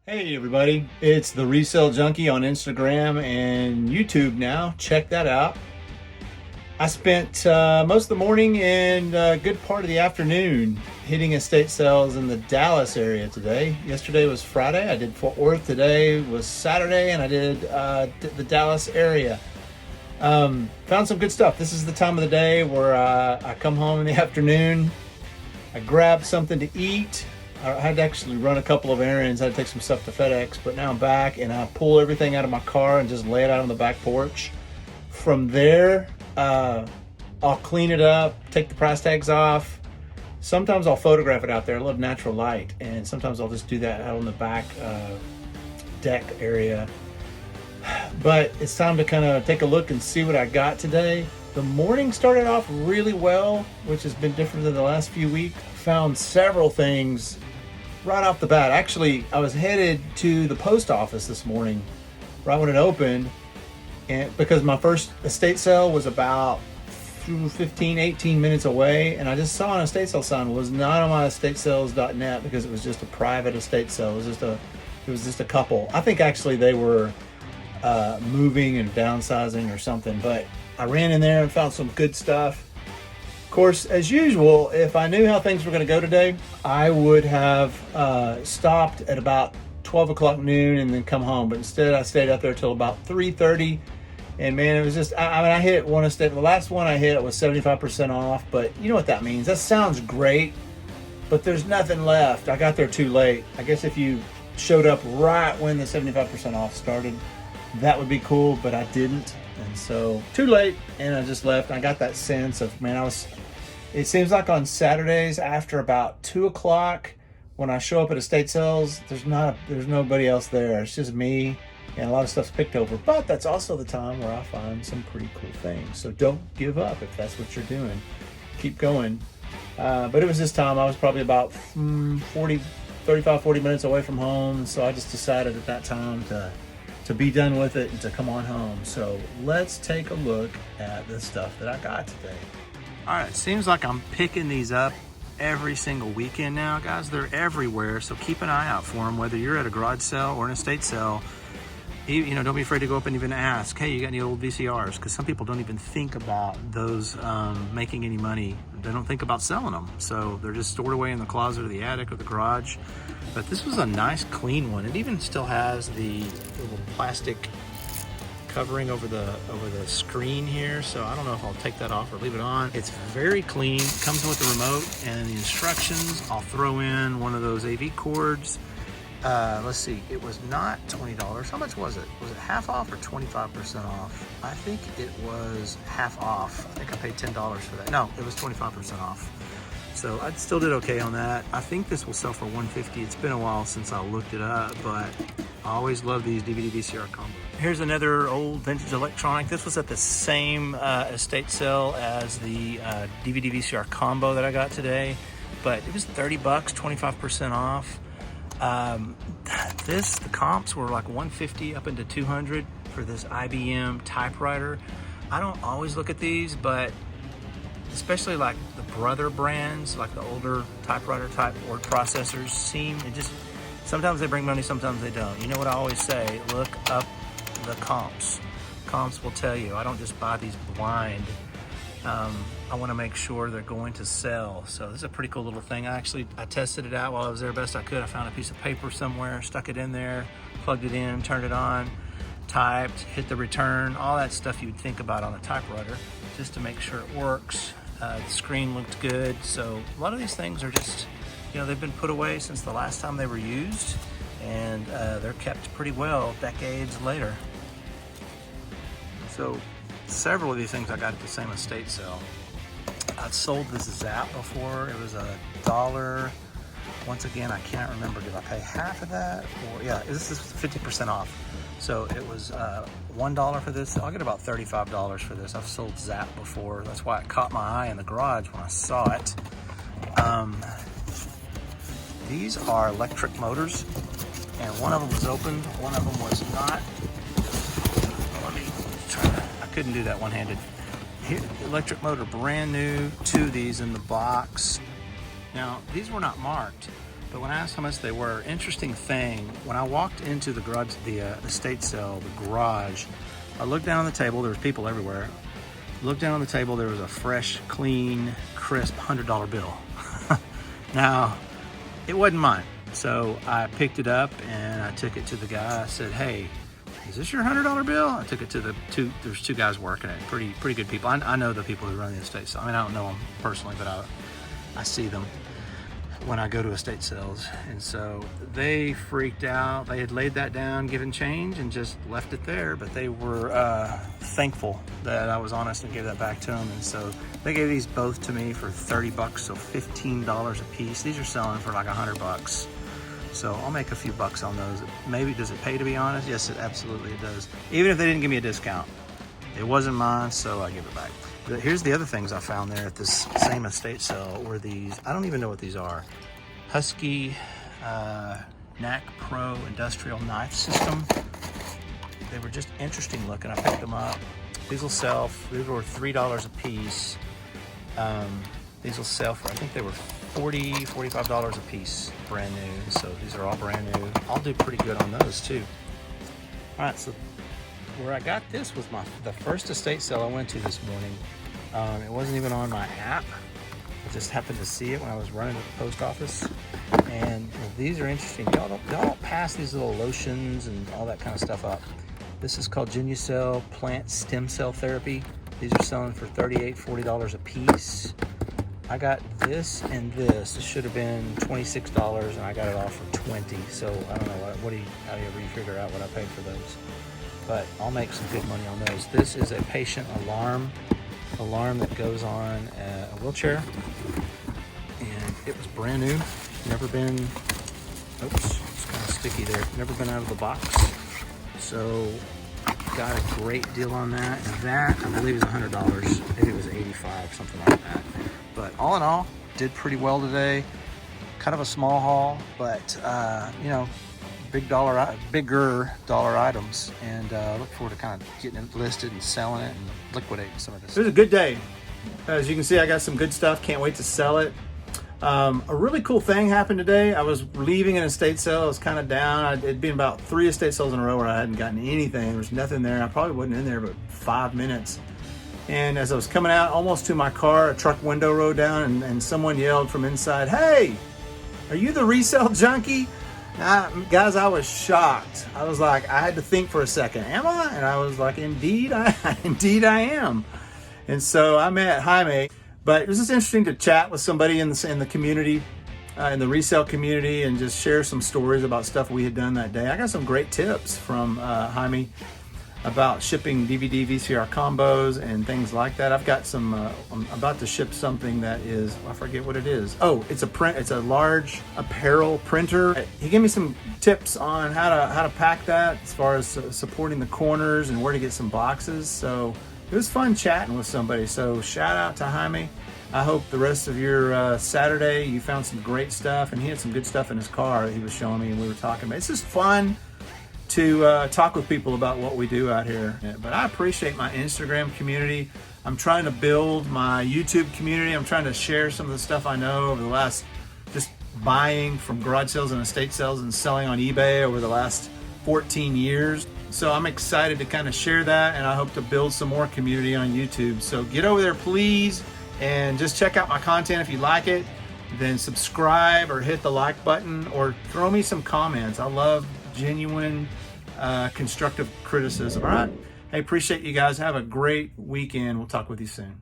Hey everybody, it's the Resale Junkie on Instagram and YouTube now. Check that out. I spent most of the morning and a good part of the afternoon hitting estate sales in the Dallas area today. Yesterday was Friday. I did Fort Worth. Today was Saturday, and I did the Dallas area. Found some good stuff. This is the time of the day where I come home in the afternoon. I grab something to eat. I had to actually run a couple of errands. I had to take some stuff to FedEx, but now I'm back and I pull everything out of my car and just lay it out on the back porch. From there, I'll clean it up, take the price tags off. Sometimes I'll photograph it out there. I love natural light, and sometimes I'll just do that out on the back deck area. But it's time to kind of take a look and see what I got today. The morning started off really well, which has been different than the last few weeks. Found several things right off the bat. Actually, I was headed to the post office this morning right when it opened, and because my first estate sale was about 18 minutes away, and I just saw an estate sale sign. It was not on my estatesales.net because it was just a private estate sale. It was just a couple. I think actually they were moving and downsizing or something, but I ran in there and found some good stuff. Of course, as usual, if I knew how things were going to go today, I would have stopped at about 12 o'clock noon and then come home. But instead, I stayed up there till about 3:30. And man, it was just, I hit one estate. The last one I hit was 75% off. But you know what that means. That sounds great, but there's nothing left. I got there too late. I guess if you showed up right when the 75% off started, that would be cool, but I didn't. And so too late, and I just left. I got that sense of, man, it seems like on Saturdays after about 2 o'clock when I show up at estate sales, there's nobody else there. It's just me, and a lot of stuff's picked over. But that's also the time where I find some pretty cool things. So don't give up if that's what you're doing. Keep going. But it was this time, I was probably about 40 minutes away from home. So I just decided at that time to be done with it and to come on home. So let's take a look at the stuff that I got today. All right, it seems like I'm picking these up every single weekend now, guys. They're everywhere, so keep an eye out for them, whether you're at a garage sale or an estate sale. You know, don't be afraid to go up and even ask, hey, you got any old VCRs? Because some people don't even think about those making any money. They don't think about selling them. So they're just stored away in the closet or the attic or the garage. But this was a nice clean one. It even still has the little plastic covering over the screen here. So I don't know if I'll take that off or leave it on. It's very clean. It comes with the remote and the instructions. I'll throw in one of those AV cords. Let's see, it was not $20. How much was it? Was it half off or 25% off? I think it was half off. I think I paid $10 for that. No, it was 25% off. So I still did okay on that. I think this will sell for $150. It's been a while since I looked it up, but I always love these DVD VCR combos. Here's another old vintage electronic. This was at the same estate sale as the DVD VCR combo that I got today, but it was $30, 25% off. The comps were like 150 up into 200 for this IBM typewriter. I don't always look at these, but especially like the brother brands, like the older typewriter type word processors sometimes they bring money, sometimes they don't. You know what I always say, look up the comps. Comps will tell you. I don't just buy these blind. I want to make sure they're going to sell. So this is a pretty cool little thing. I tested it out while I was there best I could. I found a piece of paper somewhere, stuck it in there, plugged it in, turned it on, typed, hit the return, all that stuff you'd think about on a typewriter, just to make sure it works. The screen looked good. So a lot of these things are just, they've been put away since the last time they were used, and they're kept pretty well decades later. So several of these things I got at the same estate sale. I've sold this Zap before. It was $1. Once again, I can't remember. Did I pay half of that? Or yeah, this is 50% off. So it was $1 for this. I'll get about $35 for this. I've sold Zap before. That's why it caught my eye in the garage when I saw it. These are electric motors, and one of them was open, one of them was not. Let me try. I couldn't do that one-handed. Here, electric motor, brand new. 2 of these in the box. Now, these were not marked, But when I asked how much they were, interesting thing, when I walked into the garage, the estate sale, the garage, I looked down on the table. There was people everywhere. Looked down on the table. There was a fresh, clean, crisp $100 bill. Now, it wasn't mine. So I picked it up and I took it to the guy. I said, "Hey, is this your $100 bill?" I took it to there's two guys working it. Pretty good people. I know the people who run the estate sale. I mean, I don't know them personally, but I see them when I go to estate sales. And so they freaked out. They had laid that down, given change, and just left it there. But they were thankful that I was honest and gave that back to them. And so they gave these both to me for $30, so $15 a piece. These are selling for like $100. So I'll make a few bucks on those. Maybe, does it pay to be honest? Yes, it absolutely it does. Even if they didn't give me a discount. It wasn't mine, so I give it back. But here's the other things I found there at this same estate sale were these, I don't even know what these are. Husky Knack Pro industrial knife system. They were just interesting looking. I picked them up. These will sell, these were $3 a piece. These will sell for, I think they were $45 a piece, brand new. So these are all brand new. I'll do pretty good on those too. All right, so where I got this was the first estate sale I went to this morning. It wasn't even on my app. I just happened to see it when I was running to the post office. And these are interesting. Y'all don't pass these little lotions and all that kind of stuff up. This is called Genucell Plant Stem Cell Therapy. These are selling for $38, $40 a piece. I got this and this. It should have been $26, and I got it all for $20. So I don't know how do you figure out what I paid for those? But I'll make some good money on those. This is a patient alarm that goes on a wheelchair, and it was brand new. Never been, oops, it's kind of sticky there. Never been out of the box. So got a great deal on that. And that, I believe, is $100. Maybe it was $85, something like that. But all in all, did pretty well today. Kind of a small haul, but you know, bigger dollar items, and look forward to kind of getting it listed and selling it and liquidating some of this. It was a good day. As you can see, I got some good stuff. Can't wait to sell it. A really cool thing happened today. I was leaving an estate sale. I was kind of down. It'd been about 3 estate sales in a row where I hadn't gotten anything. There was nothing there. I probably wasn't in there but 5 minutes. And as I was coming out almost to my car, a truck window rolled down, and someone yelled from inside, "Hey, are you the resale junkie?" Guys, I was shocked. I was like, I had to think for a second. Am I? And I was like, indeed I am. And so I met Jaime. But it was just interesting to chat with somebody in the community, in the resale community, and just share some stories about stuff we had done that day. I got some great tips from Jaime about shipping DVD VCR combos and things like that. I've got some. I'm about to ship something that is, I forget what it is. Oh, it's a large apparel printer. He gave me some tips on how to pack that, as far as supporting the corners and where to get some boxes. So it was fun chatting with somebody. So shout out to Jaime. I hope the rest of your Saturday you found some great stuff, and he had some good stuff in his car that he was showing me and we were talking about. It's just fun to talk with people about what we do out here. But I appreciate my Instagram community. I'm trying to build my YouTube community. I'm trying to share some of the stuff I know over the last, just buying from garage sales and estate sales and selling on eBay over the last 14 years. So I'm excited to kind of share that, and I hope to build some more community on YouTube. So get over there, please, and just check out my content if you like it. Then subscribe or hit the like button, or throw me some comments. I love genuine, constructive criticism. All right. Hey, appreciate you guys. Have a great weekend. We'll talk with you soon.